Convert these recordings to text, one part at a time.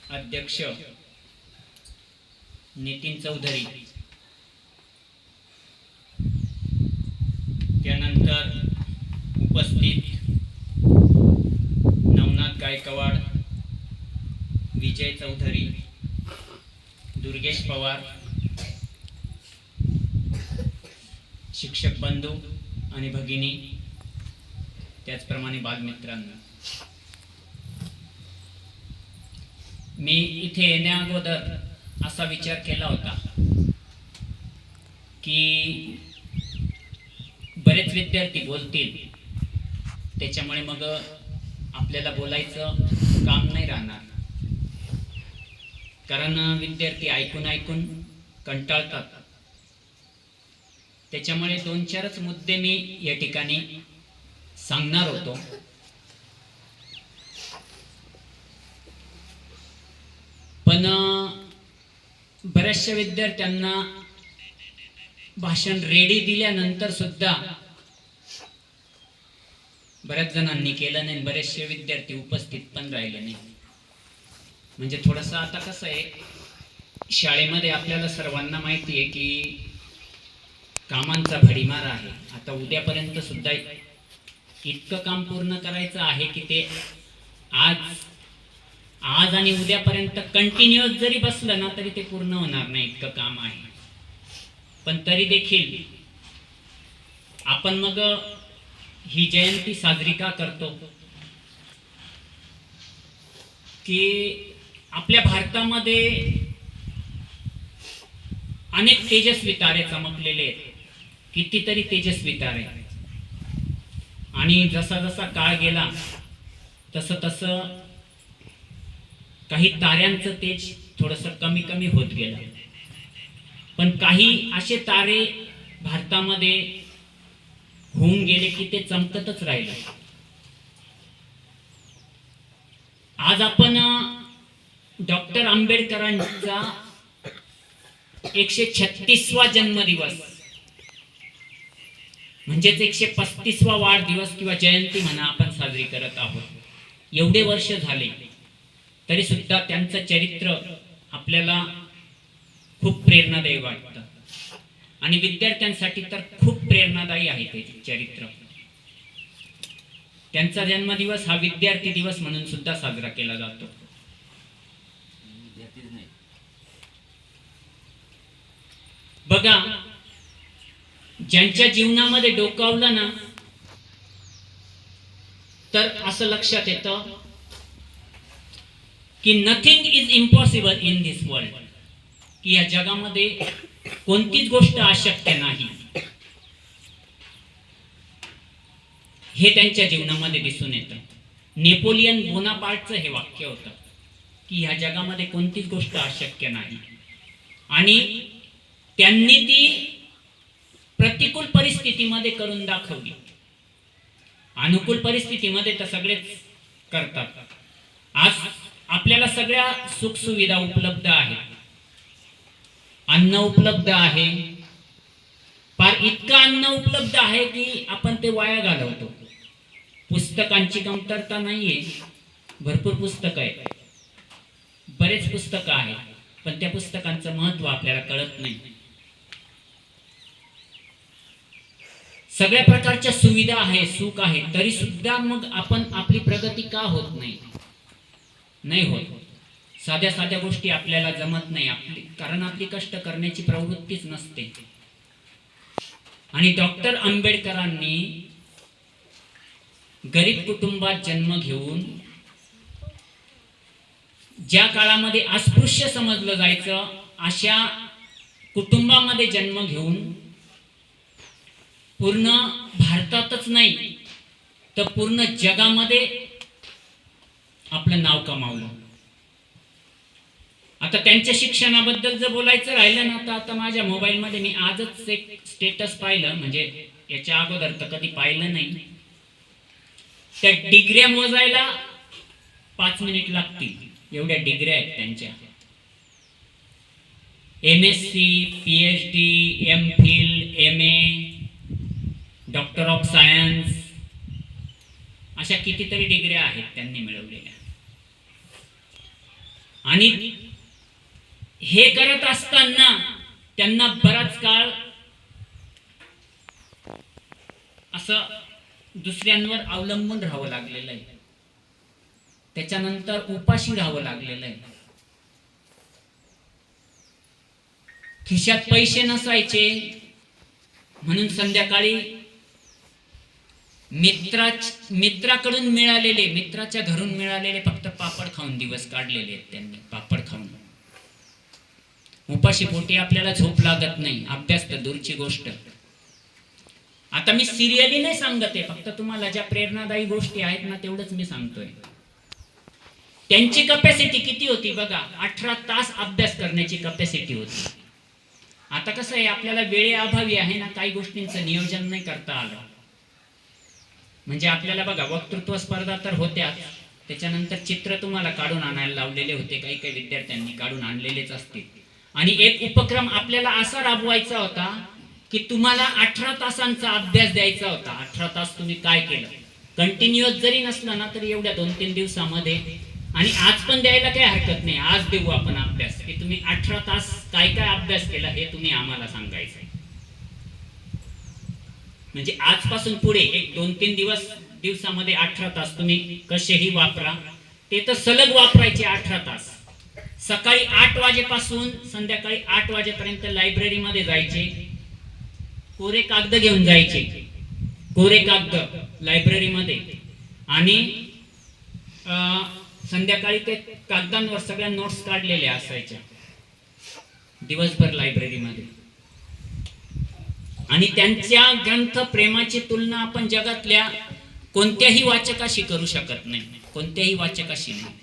अध्यक्ष नितीन चौधरी, त्यानंतर उपस्थित नवनाथ गायकवाड, विजय चौधरी, दुर्गेश पवार, शिक्षक बंधू आणि भगिनी, त्याचप्रमाणे बालमित्रांना, मी इथे येण्या अगोदर असा विचार केला होता की बरेच विद्यार्थी बोलतील, त्याच्यामुळे मग आपल्याला बोलायचं काम नाही राहणार, कारण विद्यार्थी ऐकून ऐकून कंटाळतात. त्याच्यामुळे 2-4च मुद्दे मी या ठिकाणी सांगणार होतो. पण बऱ्याचशा विद्यार्थ्यांना भाषण रेडी दिल्यानंतर सुद्धा बऱ्याच जणांनी केलं नाही, बरेचसे विद्यार्थी उपस्थित पण राहिले नाही. म्हणजे थोडंसं आता कसं आहे, शाळेमध्ये आपल्याला सर्वांना माहिती आहे की कामांचा भडीमार आहे. आता उद्यापर्यंत सुद्धा इतकं काम पूर्ण करायचं आहे की ते आज आणि उद्यापर्यंत कंटिन्युअस जरी बसलं ना तरी ते पूर्ण होणार नाही, इतकं काम आहे. पण तरी देखील आपण मग ही जयंती साजरी का करतो की आपल्या भारतामध्ये अनेक तेजस्वी तारे चमकलेले आहेत, कितीतरी तेजस्वी तारे, आणि जसा जसा काळ गेला तसं तसं काही ताऱ्यांचं तेज थोडंसं कमी कमी होत गेलं. पण काही असे तारे भारतामध्ये होऊन गेले की ते चमकतच राहिले. आज आपण डॉक्टर आंबेडकरांचा 136वा जन्मदिवस म्हणजेच 135वा वाढदिवस किंवा जयंती म्हणा आपण साजरी करत आहोत. एवढे वर्ष झाले तरी सुद्धा त्यांचं चरित्र आपल्याला खूप प्रेरणादायी वाटतं, आणि विद्यार्थ्यांसाठी तर खूप प्रेरणादायी आहे ते चरित्र. त्यांचा जन्मदिवस हा विद्यार्थी दिवस म्हणून सुद्धा साजरा केला जातो. बघा, ज्यांच्या जीवनामध्ये डोकावलं ना तर असं लक्षात येतं की nothing is impossible in this world, की या जगामध्ये कोणतीच गोष्ट अशक्य नाही, हे त्यांच्या जीवनामध्ये दिसून येतं. नेपोलियन बोनापार्टचं हे वाक्य होतं की ह्या जगामध्ये कोणतीच गोष्ट अशक्य नाही, आणि त्यांनी ती प्रतिकूल परिस्थितीमध्ये करून दाखवली. अनुकूल परिस्थितीमध्ये तर सगळेच करतात. आज आपल्याला सगळ्या सुखसुविधा उपलब्ध आहेत, अन्न उपलब्ध आहे, फार इतकं अन्न उपलब्ध आहे की आपण ते वाया घालवतो. पुस्तकांची कमतरता नाहीये, भरपूर पुस्तकं आहेत, बरेच पुस्तकं आहेत, पण त्या पुस्तकांचं महत्त्व आपल्याला कळत नाही. सगळ्या प्रकारच्या सुविधा आहे, सुख आहे, तरी सुद्धा मग आपण आपली प्रगती का होत नाही होत. साध्या साध्या गोष्टी आपल्याला जमत नाही, कारण आपली कष्ट करण्याची प्रवृत्तीच नसते. आणि डॉक्टर आंबेडकरांनी गरीब कुटुंबात जन्म घेऊन, ज्या काळामध्ये अस्पृश्य समजलं जायचं अशा कुटुंबामध्ये जन्म घेऊन पूर्ण भारतातच नाही तर पूर्ण जगामध्ये आपलं नाव कमावलं. आता त्यांच्या शिक्षणाबद्दल जर बोलायचं राहिलं ना तर आता माझ्या मोबाईलमध्ये मी आजच एक स्टेटस पाहिलं, म्हणजे याच्या अगोदर तर कधी पाहिलं नाही. त्या डिग्र्या मोजायला 5 मिनिट लागतील, एवढ्या डिग्र्या आहेत त्यांच्या. MSc, PhD, MPhil, MA, doctor of science, अशा कितीतरी डिग्र्या आहेत त्यांनी मिळवलेल्या. आणि हे करत असताना त्यांना बराच काळ असं दुसऱ्यांवर अवलंबून राहावं लागलेलं आहे. त्याच्यानंतर उपाशी राहावं लागलेलं आहे. खिशात पैसे नसायचे म्हणून संध्याकाळी मित्राकडून मिळालेले, मित्राच्या घरून मिळालेले फक्त पापड खाऊन दिवस काढलेले आहेत त्यांनी. पापड खाऊन उपाशी पोटी आपल्याला झोप लागत नाही, अभ्यास तर दूरची गोष्ट. आता मी सिरियली नाही सांगत आहे, फक्त तुम्हाला ज्या प्रेरणादायी गोष्टी आहेत ना तेवढंच मी सांगतोय. त्यांची कपॅसिटी किती होती बघा, 18 तास अभ्यास करण्याची कपॅसिटी होती. आता कसं आहे, आपल्याला वेळेअभावी आहे ना, काही गोष्टींचं नियोजन नाही करता आलं. म्हणजे आपल्याला बघा, वक्तृत्व स्पर्धा तर होत्याच, त्याच्यानंतर चित्र तुम्हाला काढून आणायला लावलेले होते, काही काही विद्यार्थ्यांनी काढून आणलेलेच असतील. आणि एक उपक्रम आपल्याला असा राबवायचा होता की तुम्हाला 18 तासांचा अभ्यास द्यायचा होता. 18 तास तुम्ही काय केलं, कंटिन्युअस जरी नसला ना तरी एवढ्या 2-3 दिवसामध्ये, आणि आज पण द्यायला काही हरकत नाही, आज देऊ आपण अभ्यास, की तुम्ही 18 तास काय काय अभ्यास केला हे तुम्ही आम्हाला सांगायचं. म्हणजे आजपासून पुढे एक 2-3 दिवसामध्ये 18 तास तुम्ही कसेही वापरा. ते तर सलग वापरायचे 18 तास. सकाळी 8 वाजेपासून संध्याकाळी 8 वाजेपर्यंत लायब्ररीमध्ये जायचे, कोरे कागद घेऊन जायचे, कोरे कागद लायब्ररीमध्ये, आणि संध्याकाळी ते कागदांवर सगळ्या नोट्स काढलेल्या असायच्या दिवसभर लायब्ररीमध्ये. आणि त्यांच्या ग्रंथ प्रेमाची तुलना आपण जगातल्या कोणत्याही वाचकाशी करू शकत नाही, कोणत्याही वाचकाशी नाही.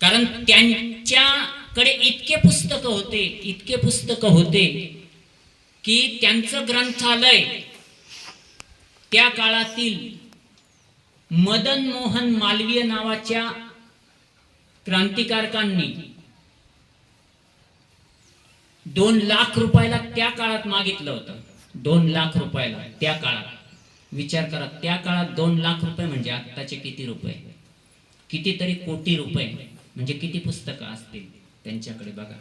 कारण त्यांच्याकडे इतके पुस्तकं होते की त्यांचं ग्रंथालय त्या काळातील मदन मोहन मालवीय नावाच्या क्रांतिकारकांनी 2 लाख रुपयाला त्या काळात मागितलं होतं. 2 लाख रुपयाला त्या काळात. विचार करा, त्या काळात 2 लाख रुपये म्हणजे आत्ताचे किती रुपये, कितीतरी कोटी रुपये, म्हणजे किती पुस्तकं असतील त्यांच्याकडे बघा.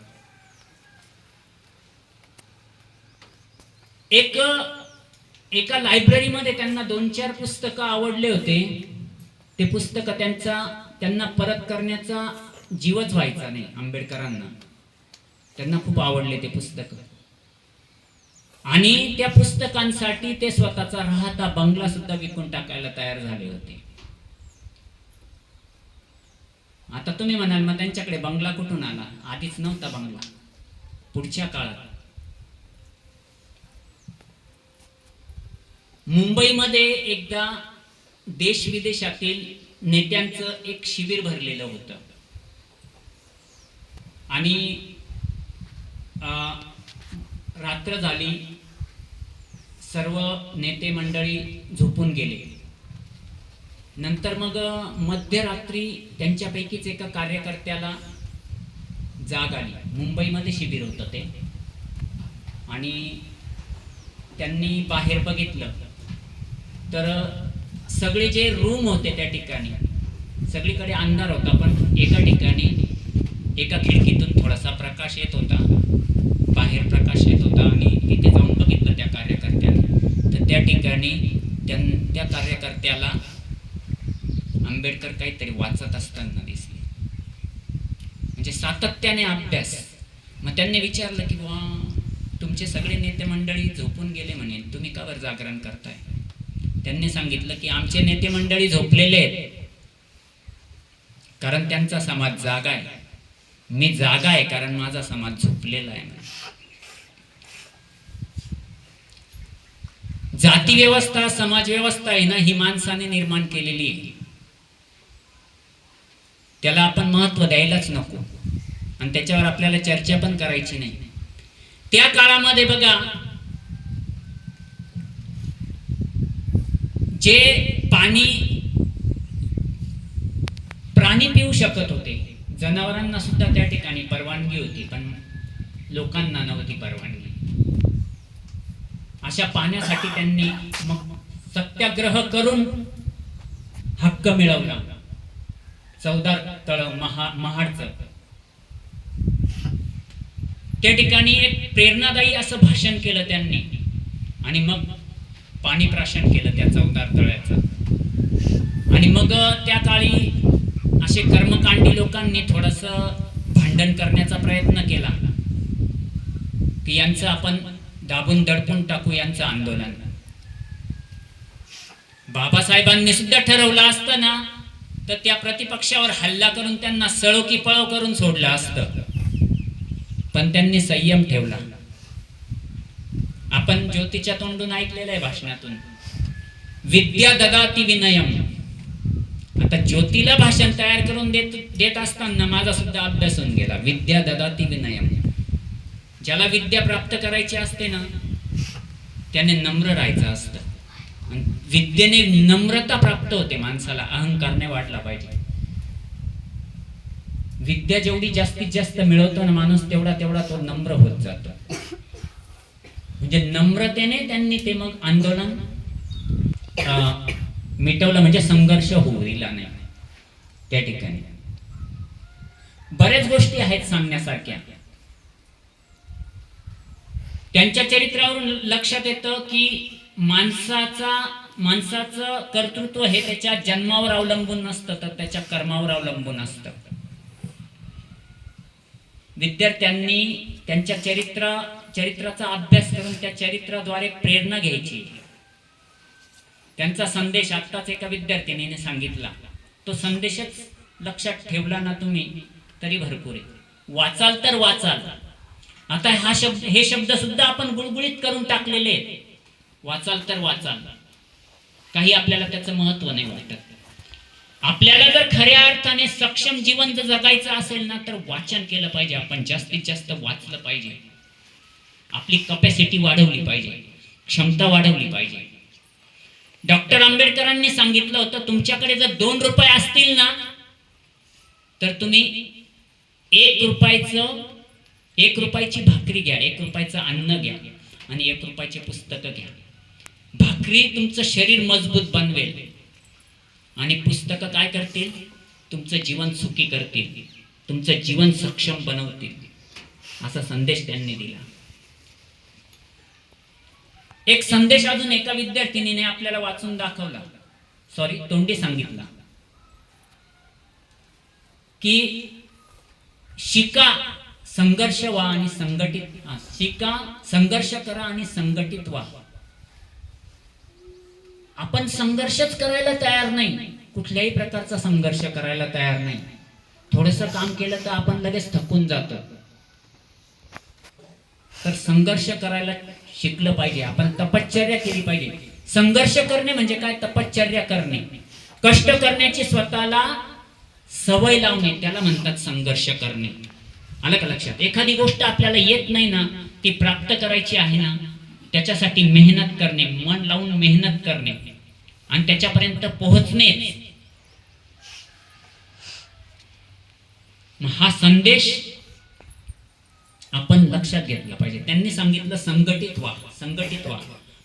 एका लायब्ररीमध्ये त्यांना 2-4 पुस्तकं आवडले होते. ते पुस्तक त्यांना परत करण्याचा जीवच व्हायचा नाही आंबेडकरांना. त्यांना खूप आवडले ते पुस्तक, आणि त्या पुस्तकांसाठी ते स्वतःचा राहता बंगला सुद्धा विकून टाकायला तयार झाले होते. आता तुम्ही म्हणाल मग त्यांच्याकडे बंगला कुठून आला? आधीच नव्हता बंगला, पुढच्या काळात. मुंबईमध्ये एकदा देश विदेशातील नेत्यांचं एक शिबिर भरलेलं होतं, आणि रात्र झाली, सर्व नेते मंडळी झोपून गेले. नंतर मग मध्यरात्री त्यांच्यापैकीच एका कार्यकर्त्याला जाग आली. मुंबईमध्ये शिबिर होतं ते, आणि त्यांनी बाहेर बघितलं तर सगळे जे रूम होते त्या ठिकाणी सगळीकडे अंधार होता, पण एका ठिकाणी एका खिडकीतून थोडासा प्रकाश येत होता, बाहेर प्रकाश येत होता. आणि तिथे जाऊन बघितलं त्या कार्यकर्त्याने, तर त्या ठिकाणी त्या कार्यकर्त्याला आंबेडकर काहीतरी वाचत असताना दिसले, म्हणजे सातत्याने अभ्यास. मग त्यांनी विचारलं की बुवा तुमचे सगळे नेते मंडळी झोपून गेले म्हणे, तुम्ही का बरं जागरण करताय? त्यांनी सांगितलं की आमचे नेते मंडळी झोपलेले आहेत कारण त्यांचा समाज जागा आहे, मी जागा आहे कारण माझा समाज झोपलेला आहे. जाती व्यवस्था, समाज व्यवस्था आहे ना, ही माणसाने निर्माण केलेली आहे, त्याला आपण महत्व द्यायलाच नको, आणि त्याच्यावर आपल्याला चर्चा पण करायची नाही. त्या काळामध्ये बघा, जे पाणी प्राणी पिऊ शकत होते, जनावरांना सुद्धा त्या ठिकाणी परवानगी होती, पण लोकांना नव्हती परवानगी. अशा पाण्यासाठी त्यांनी मग सत्याग्रह करून हक्क मिळवला. चौदार तळ महाडचं, त्या ठिकाणी एक प्रेरणादायी असं भाषण केलं त्यांनी आणि मग पाणी प्राशन केलं त्या चौदार तळ्याचं. आणि मग त्या काळी असे कर्मकांडी लोकांनी थोडंसं भांडण करण्याचा प्रयत्न केला की यांचं आपण दाबून दडपून टाकू यांचं आंदोलन. बाबासाहेबांनी सुद्धा ठरवलं असतं ना तर त्या प्रतिपक्षावर हल्ला करून त्यांना सळो की पळो करून सोडलं असतं, पण त्यांनी संयम ठेवला. आपण ज्योतीच्या तोंडून ऐकलेलं आहे भाषणातून, विद्या ददाती विनयम. आता ज्योतीला भाषण तयार करून देत असताना माझा सुद्धा अभ्यास होऊन गेला. विद्या ददाती विनयम. ज्याला विद्या प्राप्त करायची असते ना त्याने नम्र राहायचं असतं. विद्येने नम्रता प्राप्त होते माणसाला, अहंकार नाही वाढला पाहिजे. विद्या जेवढी जास्तीत जास्त मिळवतो ना माणूस तेवढा तो नम्र होत जातो. म्हणजे नम्रतेने त्यांनी ते मग आंदोलन मिटवलं, म्हणजे संघर्ष होऊ दिला नाही त्या ठिकाणी. बऱ्याच गोष्टी आहेत सांगण्यासारख्या. त्यांच्या चरित्रावरून लक्षात येतं की माणसाचं कर्तृत्व हे त्याच्या जन्मावर अवलंबून नसतं तर त्याच्या कर्मावर अवलंबून असतं. विद्यार्थ्यांनी त्यांच्या चरित्राचा अभ्यास करून त्या चरित्राद्वारे प्रेरणा घ्यायची. त्यांचा संदेश आत्ताच एका विद्यार्थिनीने सांगितला, तो संदेशच लक्षात ठेवला ना तुम्ही तरी भरपूर आहे. वाचाल तर वाचाल. आता हे शब्द सुद्धा आपण गुळगुळीत करून टाकलेले आहेत. वाचाल तर वाचाल. काही आपल्याला त्याचं महत्व नाही वाटत. आपल्याला जर खऱ्या अर्थाने सक्षम जीवन जर जगायचं असेल ना तर वाचन केलं पाहिजे. आपण जास्तीत जास्त वाचलं पाहिजे. आपली कपॅसिटी वाढवली पाहिजे, क्षमता वाढवली पाहिजे. डॉक्टर आंबेडकरांनी सांगितलं होतं, तुमच्याकडे जर 2 रुपये असतील ना तर तुम्ही 1 रुपयाची भाकरी घ्या, 1 रुपयाचं अन्न घ्या आणि 1 रुपयाचे पुस्तकं घ्या. भाकरी तुमचं शरीर मजबूत बनवेल आणि पुस्तकं काय करतील, तुमचं जीवन सुखी करतील, तुमचं जीवन सक्षम बनवतील. असा संदेश त्यांनी दिला. एक संदेश अजून एका विद्यार्थिनीने आपल्याला वाचून दाखवला, तोंडी सांगितला की शिका, संघर्ष व्हा आणि शिका, संघर्ष करा आणि संघटित व्हा. आपण संघर्षच करायला तयार नाही, कुठल्याही प्रकारचा संघर्ष करायला तयार नाही. थोडंसं काम केलं तर आपण लगेच थकून जातो. तर संघर्ष करायला शिकलं पाहिजे. आपण तपश्चर्या केली पाहिजे. संघर्ष करणे म्हणजे काय, तपश्चर्या करणे, कष्ट करण्याची स्वतःला सवय लावणे, त्याला म्हणतात संघर्ष करणे. आलं का लक्षात? एखादी गोष्ट आपल्याला येत नाही ना, ती प्राप्त करायची आहे ना, त्याच्यासाठी मेहनत करणे, मन लावून मेहनत करणे आणि त्याच्यापर्यंत पोहोचणे. हा संदेश आपण लक्षात घेतला पाहिजे. त्यांनी सांगितलं संघटित व्हा. संघटित व्हा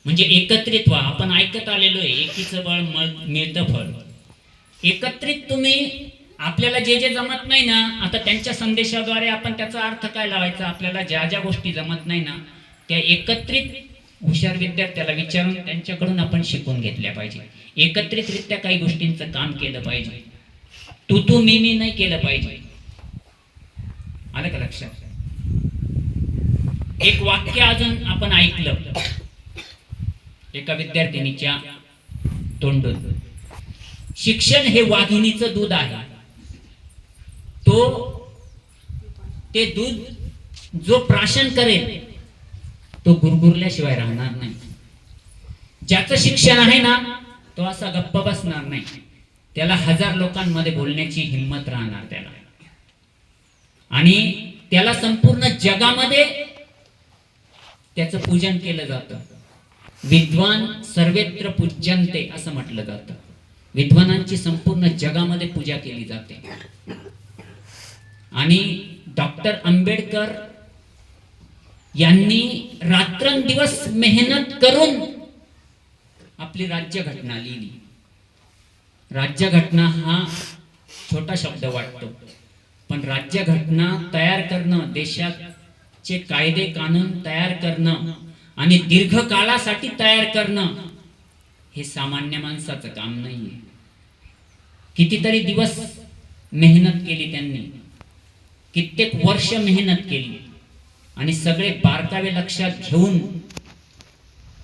म्हणजे एकत्रित व्हा. आपण ऐकत आलेलो आहे, एकीचं बळ मिळतं फळ. एकत्रित तुम्ही, आपल्याला जे जमत नाही ना, आता त्यांच्या संदेशाद्वारे आपण त्याचा अर्थ काय लावायचा, आपल्याला ज्या गोष्टी जमत नाही ना त्या एकत्रित हुशार विद्यार्थ्याला विचारून त्यांच्याकडून आपण शिकून घेतल्या पाहिजे. एकत्रितरित्या काही गोष्टींचं काम केलं पाहिजे. तू मी नाही केलं पाहिजे. आलं का लक्षात? एक वाक्य अजून आपण ऐकलं एका विद्यार्थिनीच्या तोंडून, शिक्षण हे वाघिणीचं दूध आहे. ते दूध जो प्राशन करेल तो गुरगुरल्याशिवाय राहणार नाही. ज्याचं शिक्षण आहे ना तो असा गप्प बसणार नाही. त्याला 1000 लोकांमध्ये बोलण्याची हिंमत राहणार त्याला, आणि त्याला संपूर्ण जगामध्ये त्याचं पूजन केलं जातं. विद्वान सर्वत्र पूज्यन्ते असं म्हटलं जातं. विद्वानांची संपूर्ण जगामध्ये पूजा केली जाते. आणि डॉक्टर आंबेडकर यांनी रात्रंदिवस मेहनत करून आपली राज्यघटना लिहिली. राज्यघटना हा छोटा शब्द वाटतो, पण राज्यघटना तयार करणं, देशाचे कायदे कानून तयार करणं आणि दीर्घकाळासाठी तयार करणं हे सामान्य माणसाचं काम नाहीये. कितीतरी दिवस मेहनत केली त्यांनी, कित्येक वर्ष मेहनत केली आणि सगळे बारकावे लक्षात घेऊन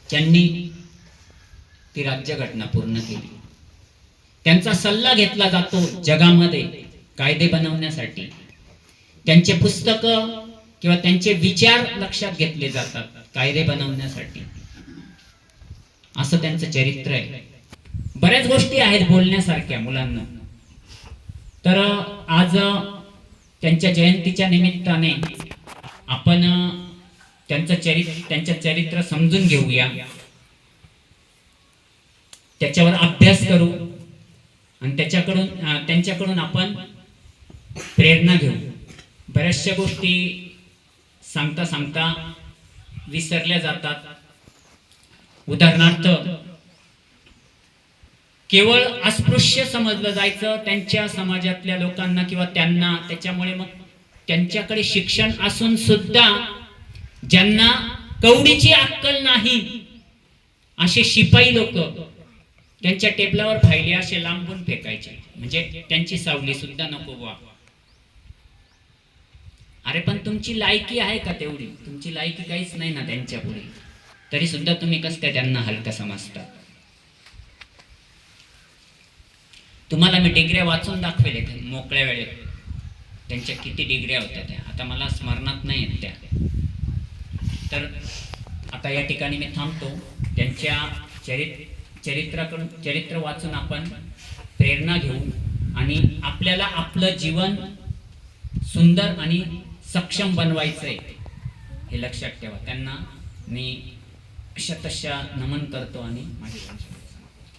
त्यांनी ती राज्यघटना पूर्ण केली. त्यांचा सल्ला घेतला जातो जगामध्ये कायदे बनवण्यासाठी. त्यांचे पुस्तकं किंवा त्यांचे विचार लक्षात घेतले जातात कायदे बनवण्यासाठी. असं त्यांचं चरित्र आहे. बऱ्याच गोष्टी आहेत बोलण्यासारख्या मुलांना. तर आज त्यांच्या जयंतीच्या निमित्ताने आपण त्यांचं चरित्र समजून घेऊया, त्याच्यावर अभ्यास करू आणि त्यांच्याकडून आपण प्रेरणा घेऊ. बऱ्याचशा गोष्टी सांगता सांगता विसरल्या जातात. उदाहरणार्थ, केवळ अस्पृश्य समजलं जायचं त्यांच्या समाजातल्या लोकांना किंवा त्यांना. त्याच्यामुळे मग त्यांच्याकडे शिक्षण असून सुद्धा ज्यांना कवडीची अक्कल नाही असे शिपाई लोक त्यांच्या टेबलावर फायले असे लांबून फेकायचे, म्हणजे त्यांची सावली सुद्धा नको व्हा. अरे पण तुमची लायकी आहे का तेवढी? तुमची लायकी काहीच नाही ना त्यांच्या पुढे, तरी सुद्धा तुम्ही कसं काय त्यांना हलका समजता? तुम्हाला मी डिग्र्या वाचून दाखवेल मोकळ्या वेळेत. त्यांच्या किती डिग्र्या होत्या त्या, आता मला स्मरणात नाही आहेत त्या. तर आता या ठिकाणी मी थांबतो. त्यांच्या चरित्र वाचून आपण प्रेरणा घेऊ आणि आपल्याला आपलं जीवन सुंदर आणि सक्षम बनवायचंय हे लक्षात ठेवा. त्यांना मी शतशः नमन करतो आणि माझे